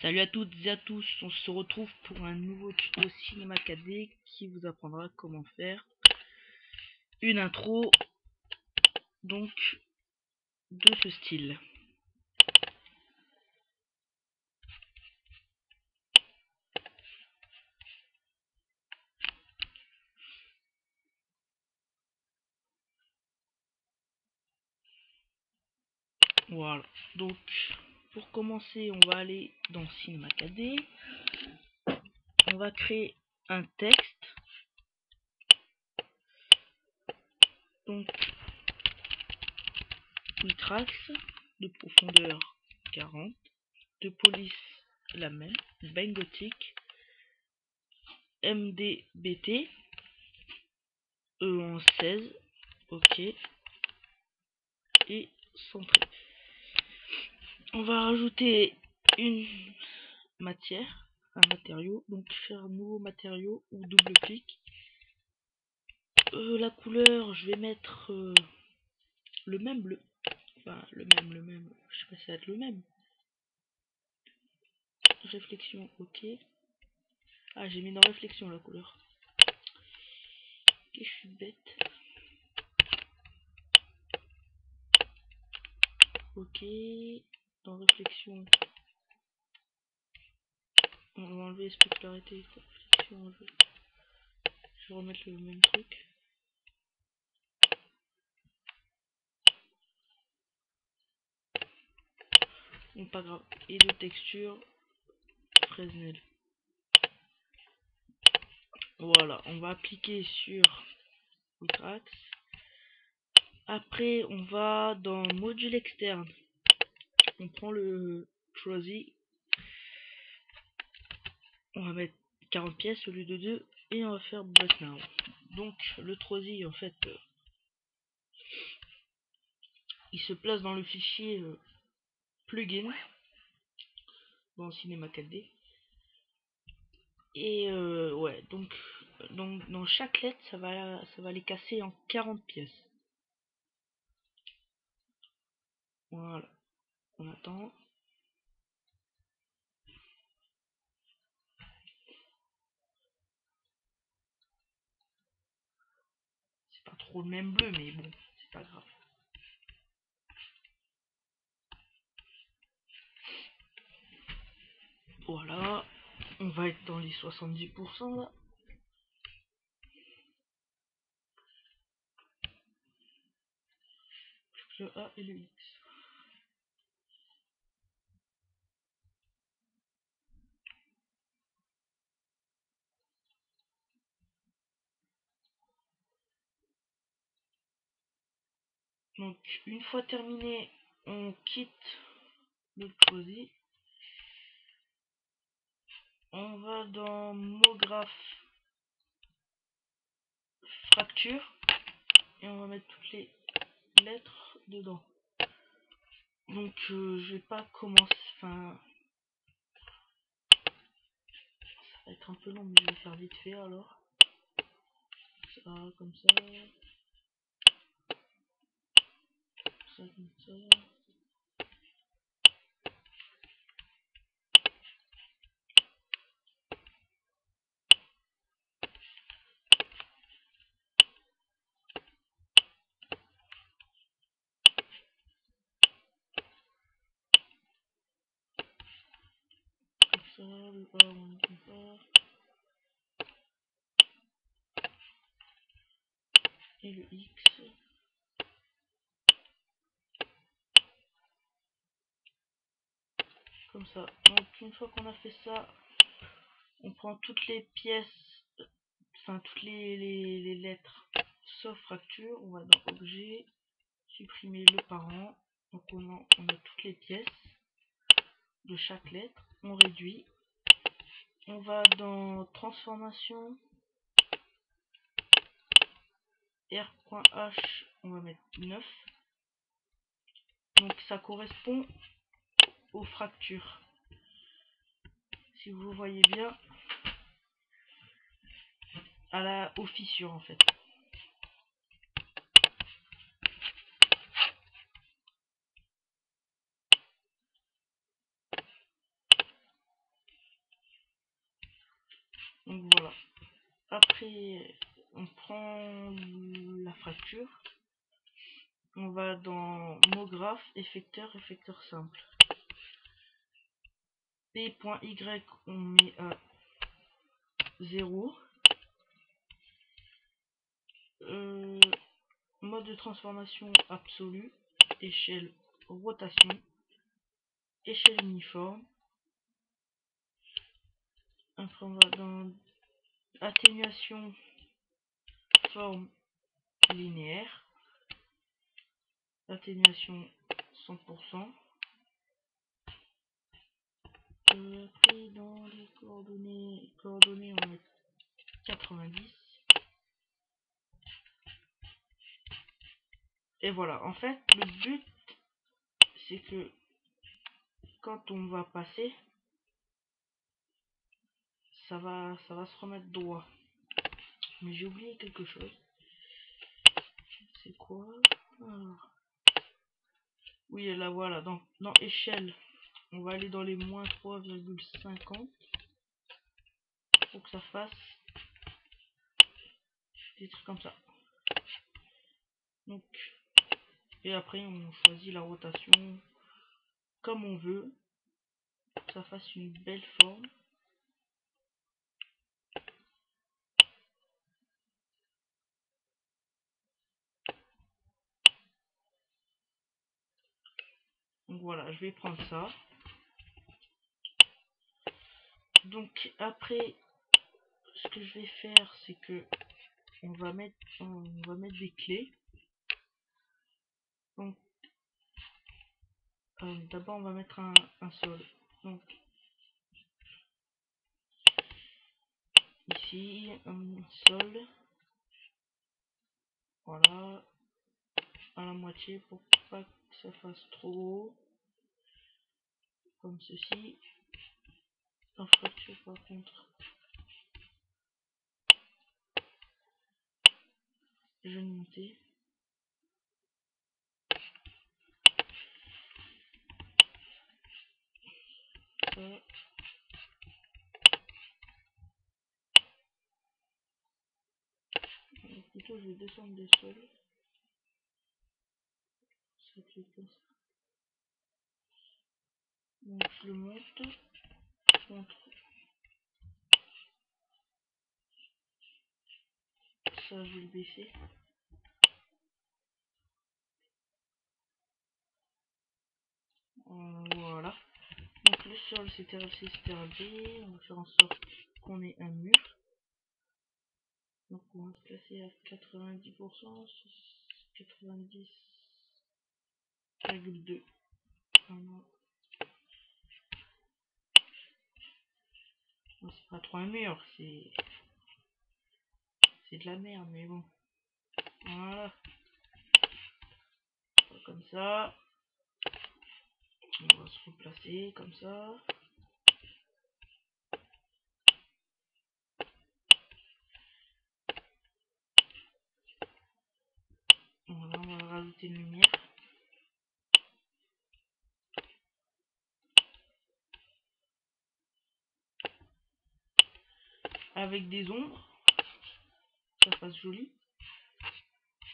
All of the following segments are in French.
Salut à toutes et à tous, on se retrouve pour un nouveau tuto Cinema 4D qui vous apprendra comment faire une intro donc de ce style. Voilà, donc pour commencer on va aller dans Cinema 4D, on va créer un texte, donc Witrax de profondeur 40, de police la même, Bang Gothic, MDBT, en 16, ok, et centré. On va rajouter une matière, un matériau, donc faire un nouveau matériau ou double clic. La couleur, je vais mettre le même bleu, enfin le même, je sais pas si ça va être le même. Réflexion, ok. Ah, j'ai mis dans réflexion la couleur. Ok, je suis bête. Ok, dans réflexion, on va enlever spécularité. Réflexion, je vais remettre le même truc. Bon, pas grave. Et de texture, Fresnel. Voilà, on va appliquer sur Witrax. Après, on va dans module externe. On prend le Trozy. On va mettre 40 pièces au lieu de 2 et on va faire Break Now. Donc, le Trozy, en fait, il se place dans le fichier plugin dans Cinema 4D. Et ouais, donc dans chaque lettre, ça va les casser en 40 pièces. Voilà, on attend. C'est pas trop le même bleu, mais bon, c'est pas grave. Voilà, on va être dans les 70% là. Le A et le X. Donc une fois terminé, on quitte le Trozy. On va dans Mograph Fracture et on va mettre toutes les lettres dedans. Donc je vais pas commencer, enfin ça va être un peu long, mais je vais faire vite fait alors. Ça comme ça, ça comme ça. Comme ça, le A on met comme ça. Et le X. Comme ça. Donc une fois qu'on a fait ça, on prend toutes les pièces, enfin toutes les lettres sauf fracture. On va dans objet, supprimer le parent. Donc on a toutes les pièces de chaque lettre. On réduit. On va dans transformation. R.H, on va mettre 9. Donc ça correspond aux fractures. Si vous voyez bien, aux fissures en fait. Donc voilà. Après, on prend la fracture. On va dans mot graphe, effecteur, effecteur simple. P.Y, on met à 0. Mode de transformation absolu, échelle rotation, échelle uniforme. Après on va dans atténuation forme linéaire, atténuation 100%. Après dans les coordonnées on va mettre 90. Et voilà, en fait le but c'est que quand on va passer, ça va se remettre droit. Mais j'ai oublié quelque chose. C'est quoi? Alors, oui, là voilà, dans échelle, on va aller dans les moins 3,50 pour que ça fasse des trucs comme ça. Donc, et après on choisit la rotation comme on veut, pour que ça fasse une belle forme. Donc voilà, je vais prendre ça. Donc après, ce que je vais faire, c'est que on va mettre des clés. Donc d'abord on va mettre un sol. Donc ici un sol, voilà, à la moitié pour pas que ça fasse trop haut, comme ceci. En fracture par contre, je vais monter. Ça. Plutôt je vais descendre des sols. Ça fait comme ça. Donc je le monte contre ça, je vais le baisser. Voilà. Donc le sol c'est TRLC, c'est TRLB. On va faire en sorte qu'on ait un mur. Donc on va se placer à 90%, 90,2. C'est pas trop un mur, c'est de la merde, mais bon. Voilà. Comme ça. On va se replacer comme ça. Voilà, on va rajouter une lumière. Avec des ombres. Ça fasse joli.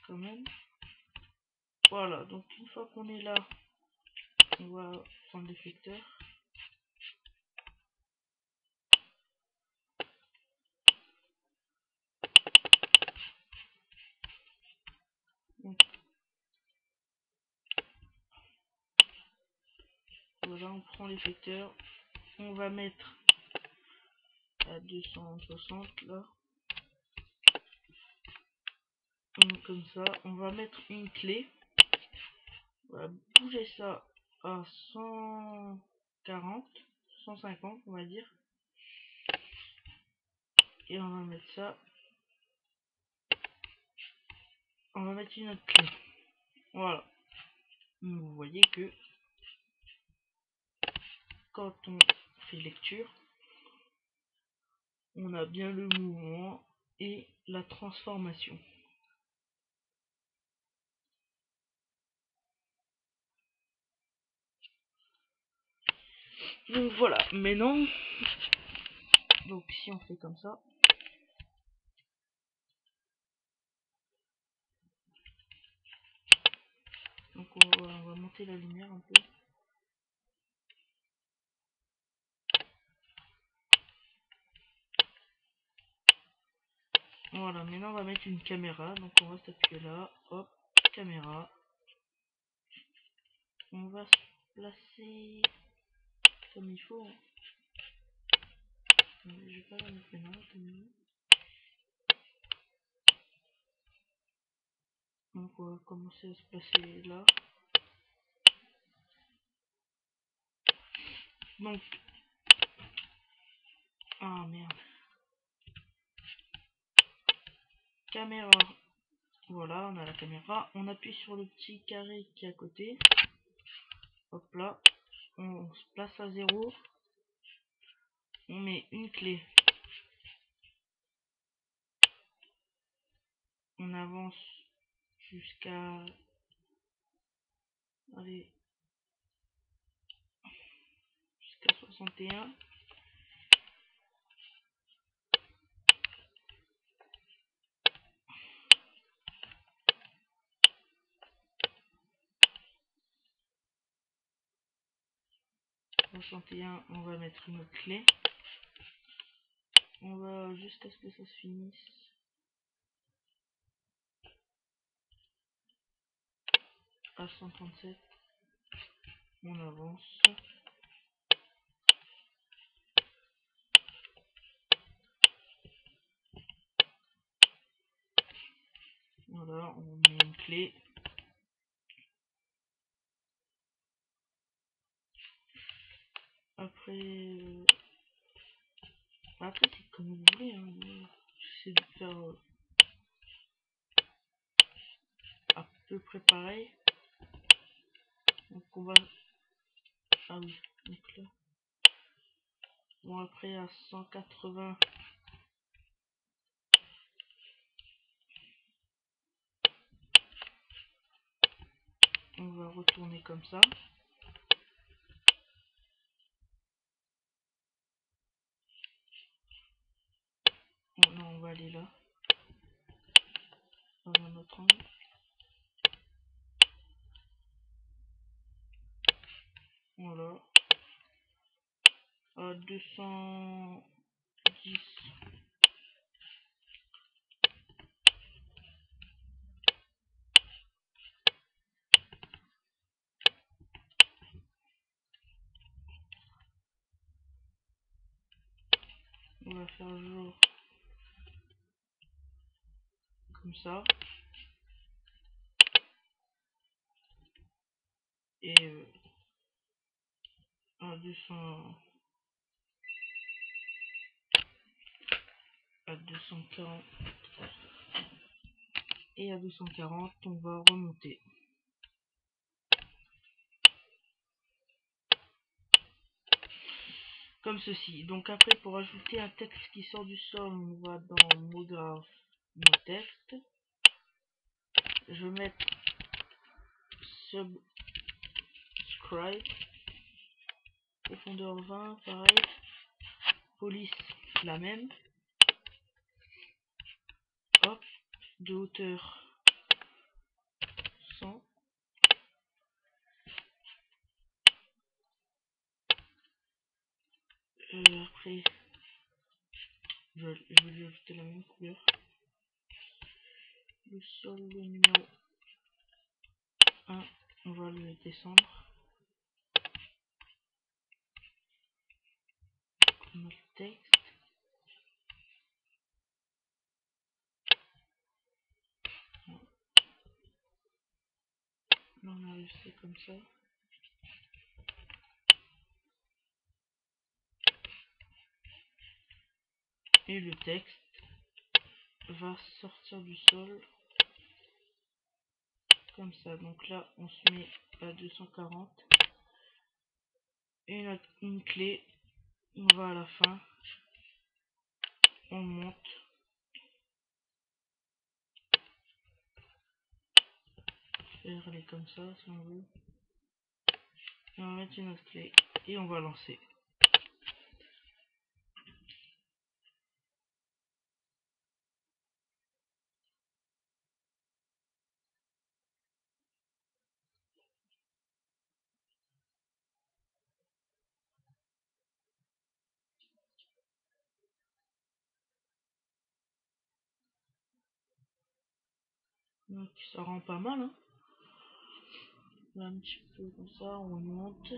Quand même. Voilà, donc une fois qu'on est là, on va prendre l'effecteur. Donc, voilà, on prend l'effecteur. On va mettre à 260 là. Donc, comme ça, on va mettre une clé. On va bouger ça à 140, 150 on va dire. Et on va mettre ça. On va mettre une autre clé. Voilà. Vous voyez que quand on fait lecture, on a bien le mouvement et la transformation. Donc voilà, maintenant Donc ici on fait comme ça. Donc on va monter la lumière un peu. Voilà, maintenant on va mettre une caméra. Donc on va s'appuyer là. Hop, caméra. On va se placer comme il faut. Je vais pas la mettre maintenant. Donc on va commencer à se placer là. Donc, ah merde. Caméra. Voilà, on a la caméra. On appuie sur le petit carré qui est à côté. Hop là. On se place à 0. On met une clé. On avance jusqu'à... Allez. Jusqu'à 61. On va mettre une autre clé. On va juste à ce que ça se finisse. À 137. On avance. Voilà, on met une clé. Après, c'est comme vous voulez. Hein. J'essaie de faire à peu près pareil. Donc on va... Ah oui, donc là. Bon, après à 180. On va retourner comme ça. Oh, non, on va aller là. Dans un autre angle. Voilà. À 210. On va faire jour comme ça. Et à 200... à 240. Et à 240, on va remonter. Comme ceci. Donc après, pour ajouter un texte qui sort du sol, on va dans mot graphe, mon texte. Je vais mettre subscribe. Profondeur 20, pareil. Police, la même. Hop. De hauteur 100. Après, je vais lui ajouter la même couleur. Le sol, le numéro 1, on va le descendre. On a le texte. Là, on a ajusté comme ça. Et le texte va sortir du sol. Comme ça. Donc là, on se met à 240. Et une clé. On va à la fin. On monte. Faire aller comme ça si on veut. Et on va mettre une autre clé. Et on va lancer. Donc ça rend pas mal, hein. Là, un petit peu comme ça, on monte.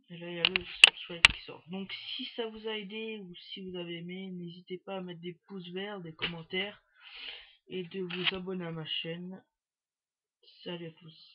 Et là, il y a le subscribe qui sort. Donc, si ça vous a aidé ou si vous avez aimé, n'hésitez pas à mettre des pouces verts, des commentaires et de vous abonner à ma chaîne. Salut à tous.